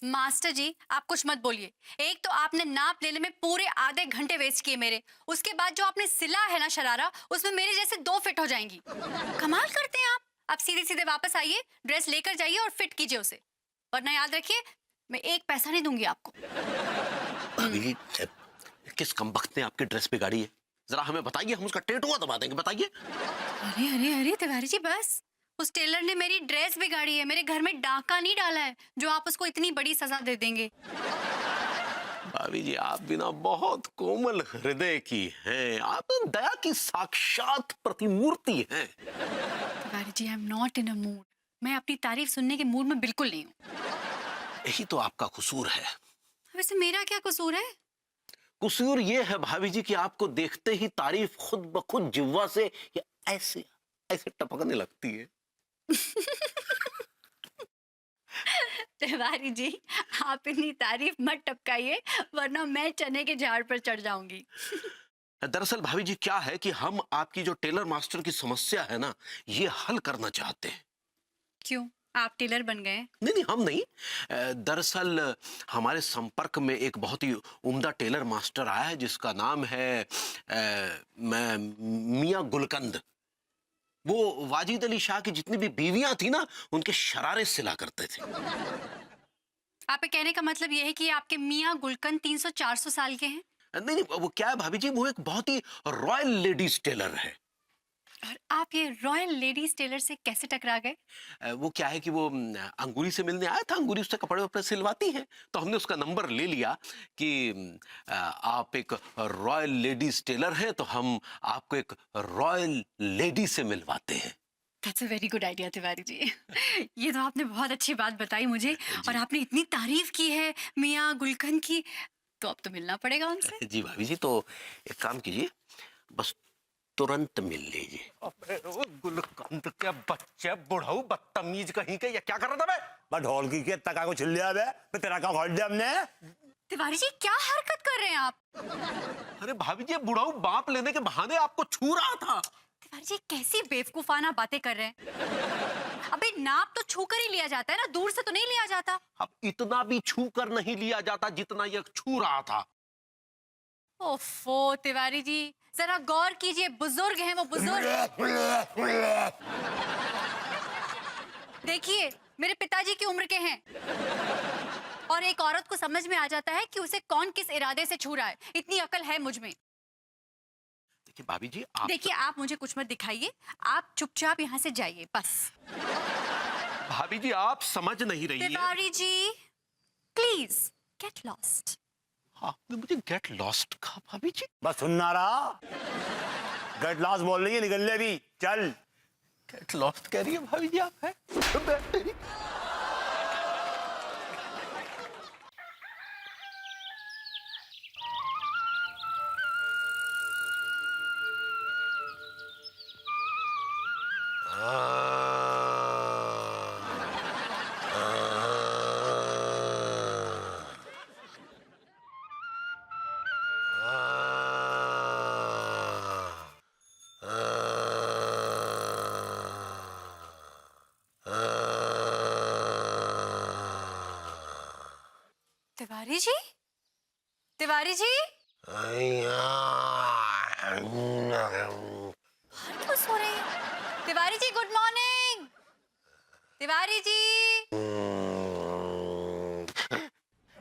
Master जी, आप कुछ मत बोलिए। एक तो आपने नाप लेने में पूरे आधे घंटे वेस्ट किए मेरे। उसके बाद जो आपने सिला है ना शरारा, उसमें मेरे जैसे 2 फिट हो जाएंगी। कमाल करते हैं आप। आप सीधे-सीधे वापस आइए, ड्रेस लेकर जाइए और फिट कीजिए उसे। वरना याद रखिए, मैं 1 पैसा नहीं दूंगी आपको। भाभी जी, किस कमबख्त ने आपकी ड्रेस बिगाड़ी है? जरा हमें बताइए, हम उसका टेटुआ दबा देंगे, बताइए। अरे अरे अरे तिवारी जी, बस। उस टेलर ने मेरी ड्रेस बिगाड़ी है, मेरे घर में डाका नहीं डाला है जो आप उसको इतनी बड़ी सजा दे देंगे। भाभी जी, आप भी ना बहुत कोमल हृदय की हैं। आप दया की साक्षात प्रतिमूर्ति हैं। Tiwari ji, I am not in a mood. मैं अपनी तारीफ सुनने के मूड में बिल्कुल नहीं हूँ। यही तो आपका कसूर है। वैसे मेरा क्या कसूर है? कसूर ये है भाभी जी कि आपको देखते ही तारीफ खुद ब खुद जिह्वा से ये ऐसे ऐसे टपकने लगती है। तिवारी जी, आप इतनी तारीफ मत टपकाइए, वरना मैं चने के झाड़ पर चढ़ जाऊंगी। दरअसल भाभी जी क्या है कि हम आपकी जो टेलर मास्टर की समस्या है ना, ये हल करना चाहते हैं। क्यों? आप टेलर बन गए? नहीं नहीं, हम नहीं। दरअसल हमारे संपर्क में एक बहुत ही उम्दा टेलर मास्टर आया है जिसका नाम है मियां गुलकंद। वो वाजिद अली शाह की जितनी भी बीवियां थी ना, उनके शरारे सिला करते थे। आपके कहने का मतलब ये है कि आपके मियाँ गुलकंद 300-400 साल के हैं? नहीं नहीं, वो क्या है भाभी जी, वो एक बहुत ही रॉयल लेडीज टेलर है। और आप ये रॉयल लेडीज टेलर से कैसे टकरा गए? वो क्या है कि वो अंगूरी से मिलने आया था। अंगूरी उससे कपड़े वपड़े सिलवाती है, तो हमने उसका नंबर ले लिया कि आप एक रॉयल लेडीज टेलर हैं, तो हम आपको एक रॉयल लेडी से मिलवाते हैं। That's a very good idea Tiwari ji. ये तो आपने बहुत अच्छी बात बताई मुझे। और जी आपने इतनी तारीफ की है मियाँ गुलकंद की, तो अब तो मिलना पड़ेगा उनसे। जी भाभी जी, तो एक काम कीजिए, बस तुरंत मिल लीजिए। अबे ओ गुलकंद के बच्चे, बुढ़ऊ बदतमीज कहीं के, ये क्या कर रहा था बे ढोल की के तका को छिल लिया बे तेरा क्या खोल दिया हमने। तिवारी जी, क्या हरकत कर रहे हैं आप? अरे भाभी जी, बुढ़ाऊ बाप लेने के बहाने आपको छू रहा था। तिवारी जी, कैसी बेवकूफाना बातें कर रहे हैं। अबे नाप तो छू कर ही लिया जाता है ना, दूर से तो नहीं लिया जाता। अब इतना भी छू कर नहीं लिया जाता जितना यह छू रहा था। ओफो तिवारी जी, जरा गौर कीजिए, बुजुर्ग हैं वो, बुजुर्ग। देखिए, मेरे पिताजी की उम्र के हैं। और एक औरत को समझ में आ जाता है कि उसे कौन किस इरादे से छू रहा है। इतनी अकल है मुझ में। देखिए भाभी जी, आप देखिए, आप मुझे कुछ मत दिखाइए, आप चुपचाप यहाँ से जाइए बस। भाभी जी, आप समझ नहीं रही है। Tiwari ji, please get lost. आपने मुझे गेट लॉस्ट कहा भाभी जी? बस सुनना रहा, गेट लॉस बोल रही है, निकल ले भी चल। गेट लॉस्ट कह रही है भाभी जी आप? है तिवारी जी, तिवारी जी, क्यों सो रहे हैं? तिवारी जी, गुड मॉर्निंग। तिवारी जी।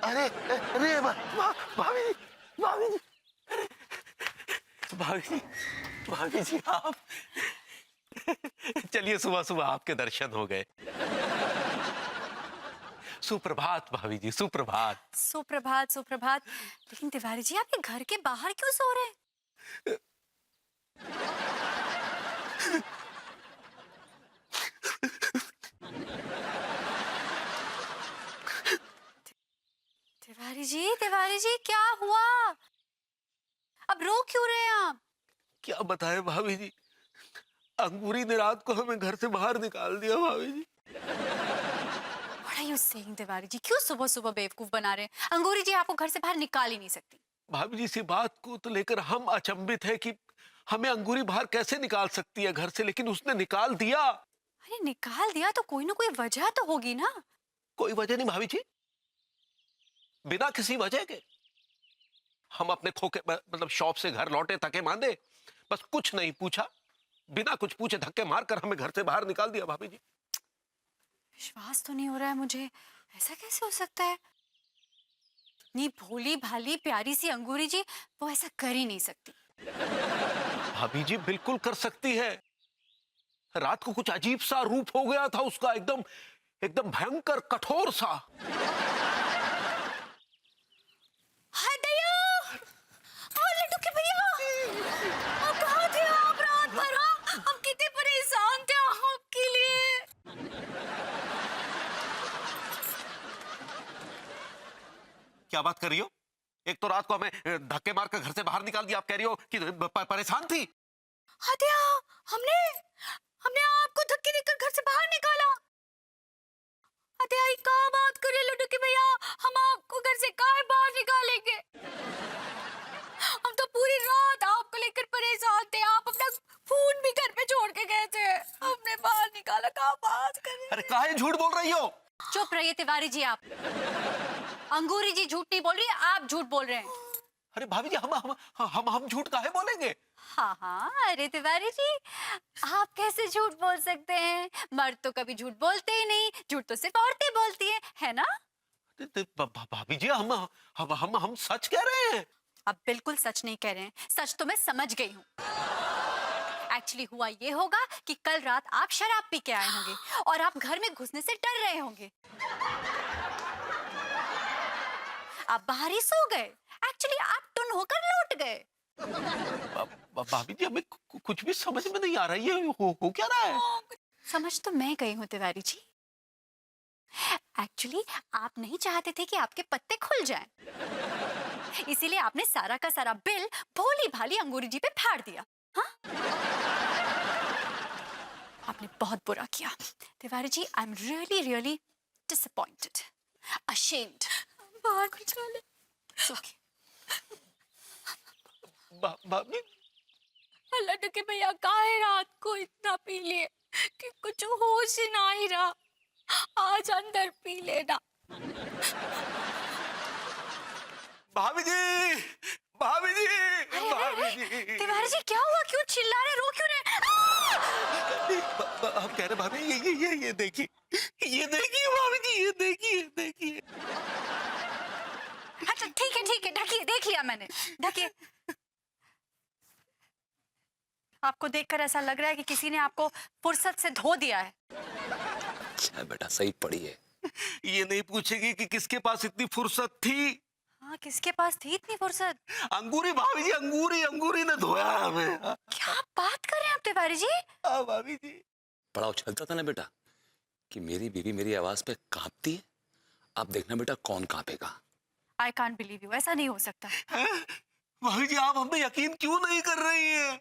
अरे अरे भाभी जी, भाभी जी, भाभी जी, भाभी जी आप चलिए, सुबह सुबह आपके दर्शन हो गए। सुप्रभात भाभी जी, सुप्रभात। सुप्रभात सुप्रभात। लेकिन तिवारी जी, आप ये घर के बाहर क्यों सो रहे हैं? तिवारी जी क्या हुआ? अब रो क्यों रहे हैं आप? क्या बताएं भाभी जी, अंगूरी ने रात को हमें घर से बाहर निकाल दिया भाभी जी। What are you saying, Tiwari ji? क्यों सुबह सुबह बेवकूफ बना रहे हैं? अंगूरी जी आपको घर से बाहर निकाल ही नहीं सकती। भाभी जी, इसी बात को तो लेकर हम अचंभित है कि हमें अंगूरी बाहर कैसे निकाल सकती है घर से, लेकिन उसने निकाल दिया। अरे निकाल दिया तो कोई ना कोई वजह तो होगी ना। कोई वजह नहीं भाभी जी, बिना किसी वजह के। हम अपने खोके मतलब शॉप से घर लौटे थके मांदे, बस कुछ नहीं पूछा, बिना कुछ पूछे धक्के मारकर हमें घर से बाहर निकाल दिया भाभी जी। विश्वास तो नहीं हो रहा है मुझे, ऐसा कैसे हो सकता है? इतनी भोली भाली प्यारी सी अंगूरी जी वो ऐसा कर ही नहीं सकती। भाभी जी बिल्कुल कर सकती है। रात को कुछ अजीब सा रूप हो गया था उसका, एकदम एकदम भयंकर कठोर सा। हाय दया! लड्डू के भैया! आप कहाँ थे आप रात भर? हाँ? हम कितने परेशान थे आपके लिए। क्या बात कर रही हो? एक तो रात को हमें धक्के मारकर घर से बाहर निकाल दिया, आप कह रही हो कि परेशान थी? हाँ दया, हमने हमने आपको धक्के देकर घर से बाहर निकाला। अरे आई क्या बात कर रहे लड्डू के भैया, हम आपको घर से काहे बाहर निकालेंगे? हम तो पूरी रात आपको लेकर परेशान थे, आप अपना फोन भी घर पे छोड़ के गए थे, हमने बाहर निकाला। क्या बात कर रहे हैं? अरे काहे झूठ बोल रही हो? चुप रहिए तिवारी जी आप। अंगूरी जी झूठ नहीं बोल रही, आप झूठ बोल रहे हैं। अरे भाभी जी हम झूठ काहे बोलेंगे? हाँ हाँ, अरे तिवारी जी आप कैसे झूठ बोल सकते हैं? मर्द तो कभी झूठ बोलते ही नहीं, झूठ तो सिर्फ औरतें बोलती है ना? भाभी जी हम सच कह रहे हैं। आप बिल्कुल सच नहीं कह रहे हैं, सच तो मैं समझ गई हूँ। एक्चुअली हुआ ये होगा कि कल रात आप शराब पी के आए होंगे और आप घर में घुसने से डर रहे होंगे। आप बाहर ही सो गए, एक्चुअली आप टुन होकर लौट गए। भाभी जी हमें कुछ भी समझ में नहीं आ रहा है, ये हो क्या रहा है? समझ तो मैं गई हूँ तिवारी जी। एक्चुअली आप नहीं चाहते थे कि आपके पत्ते खुल जाएं, इसीलिए आपने सारा का सारा बिल भोली भाली अंगूरी जी पे फाड़ दिया। हाँ? आपने बहुत बुरा किया Tiwari ji. I am really really disappointed, ashamed. बाहर निकाले। भाभी लड्डू के भैया काहे रात को इतना पी लिए कि कुछ होश ही ना ही रहा। आज अंदर पी लेना। भाभी जी भाभी जी भाभी जी तिवारी जी क्या हुआ? क्यों चिल्ला रहे, रो क्यों रहे? हम कह रहे भाभी ये देखिए भाभी जी, ये देखिए। अच्छा ठीक है ढकिए, देख लिया मैंने, ढकिए। आपको देखकर ऐसा लग रहा है कि किसी ने आपको फुर्सत से धो दिया है। अच्छा बेटा सही पड़ी है। ये नहीं पूछेगी कि किसके पास इतनी फुर्सत थी? हाँ किसके पास थी इतनी फुर्सत? अंगूरी भाभी जी, अंगूरी ने धोया हमें। क्या बात कर रहे हैं आप तिवारी जी? हाँ भाभी जी। बड़ा उछलता था ना बेटा कि मेरी बीवी मेरी आवाज पे कांपती है, अब देखना बेटा कौन कांपेगा। आई कांट बिलीव यू, ऐसा नहीं हो सकता। भाभी जी आप हम पे यकीन क्यों नहीं कर रही हैं?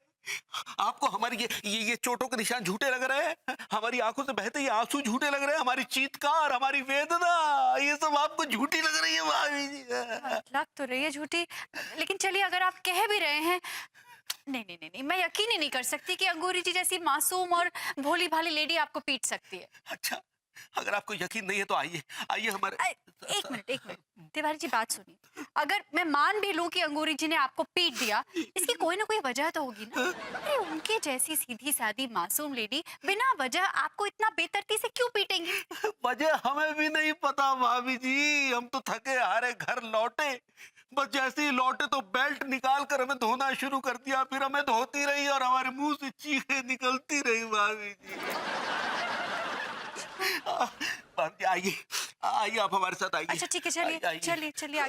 आपको हमारी ये चोटों के निशान झूठे लग रहे हैं? हमारी आंखों से बहते ये आंसू झूठे लग रहे हैं? हमारी चीत्कार, हमारी वेदना, ये सब आपको झूठी लग रही है भाभी जी? लग तो रही है झूठी, लेकिन चलिए अगर आप कह भी रहे हैं, नहीं, मैं यकीन ही नहीं कर सकती कि अंगूरी जी जैसी मासूम और भोली भाली लेडी आपको पीट सकती है। अच्छा अगर आपको यकीन नहीं है तो आइए हमारे। एक मिनट तिवारी जी बात सुनिए। अगर मैं मान भी लूं कि अंगूरी जी ने आपको पीट दिया, इसकी कोई ना कोई वजह तो होगी ना? अरे उनके जैसी सीधी सादी मासूम लेडी बिना वजह आपको इतना बेतरती से क्यों पीटेंगी? वजह हमें भी नहीं पता भाभी जी, हम तो थके हारे घर लौटे, बस जैसे ही लौटे तो बेल्ट निकाल कर हमें धोना शुरू कर दिया, फिर हमें धोती रही और हमारे मुंह से चीखें निकलती रही भाभी जी। भाभी जी आइए आप हमारे साथ आइए। अच्छा ठीक है, चलिए आगे चलिए। चलिए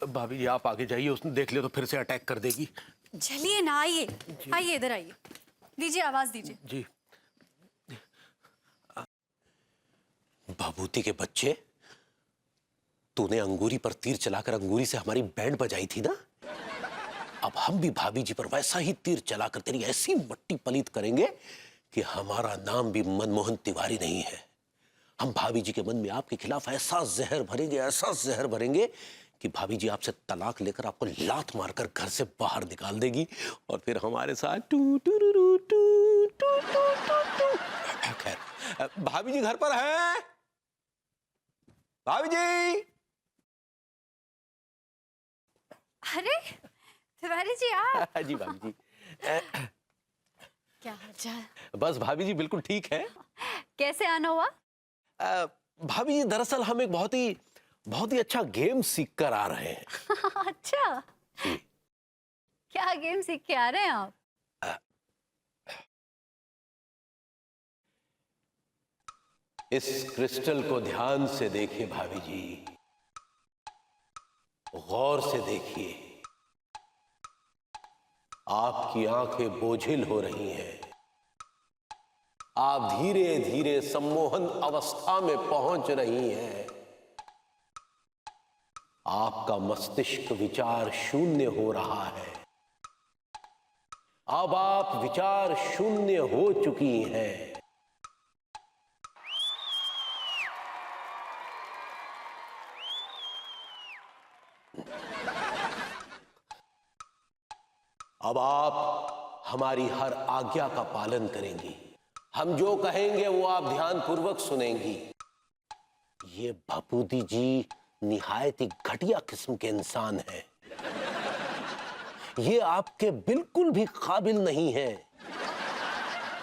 भाभी जी आप आगे जाइए, उसने देख लिया तो फिर से अटैक कर देगी। चलिए ना, आइए इधर आइए, दीजिए आवाज दीजिए। जी। भभूति के बच्चे, तूने अंगूरी पर तीर चलाकर अंगूरी से हमारी बैंड बजाई थी ना, अब हम भी भाभी जी पर वैसा ही तीर चलाकर तेरी ऐसी मट्टी पलीत करेंगे कि हमारा नाम भी मनमोहन तिवारी नहीं है। हम भाभी जी के मन में आपके खिलाफ ऐसा जहर भरेंगे कि भाभी जी आपसे तलाक लेकर आपको लात मारकर घर से बाहर निकाल देगी और फिर हमारे साथ टू टू रू रू, टू टू टू टू टू। खैर, भाभी जी घर पर हैं? भाभी जी! अरे तिवारी जी आप, जी भाभी जी। क्या हालचाल? बस भाभी जी बिल्कुल ठीक है। कैसे आना हुआ? भाभी जी दरअसल हम एक बहुत ही अच्छा गेम सीख कर आ रहे हैं। अच्छा, क्या गेम सीख के आ रहे हैं आप? इस क्रिस्टल को ध्यान से देखिए भाभी जी, गौर से देखिए। आपकी आंखें बोझिल हो रही हैं। आप धीरे धीरे सम्मोहन अवस्था में पहुंच रही हैं। आपका मस्तिष्क विचार शून्य हो रहा है। अब आप विचार शून्य हो चुकी हैं। अब आप हमारी हर आज्ञा का पालन करेंगी। हम जो कहेंगे वो आप ध्यानपूर्वक सुनेंगी। ये भपूदी जी निहायत ही घटिया किस्म के इंसान हैं। ये आपके बिल्कुल भी काबिल नहीं है।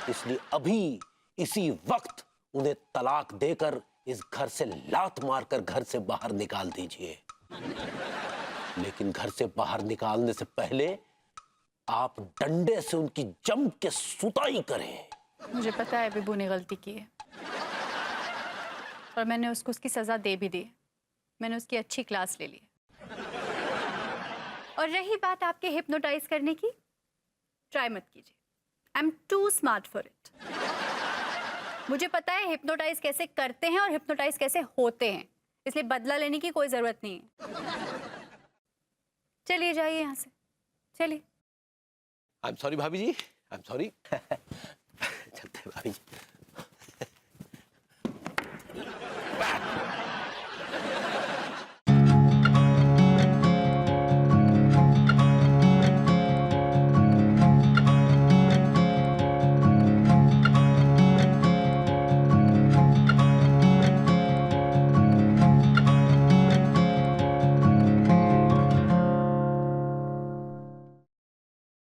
इसलिए अभी इसी वक्त उन्हें तलाक देकर इस घर से लात मारकर घर से बाहर निकाल दीजिए। लेकिन घर से बाहर निकालने से पहले आप डंडे से उनकी जम के सुताई करें। मुझे पता है विभू ने गलती की है और मैंने उसको उसकी सजा दे भी दी। मैंने उसकी अच्छी क्लास ले ली। और रही बात आपके हिप्नोटाइज करने की, ट्राई मत कीजिए। I am too smart for it. मुझे पता है हिप्नोटाइज कैसे करते हैं और हिप्नोटाइज कैसे होते हैं, इसलिए बदला लेने की कोई जरूरत नहीं है। चलिए जाइए यहाँ से, चलिए। आई एम सॉरी भाभी जी, आई एम सॉरी। चलते हैं भाभी जी।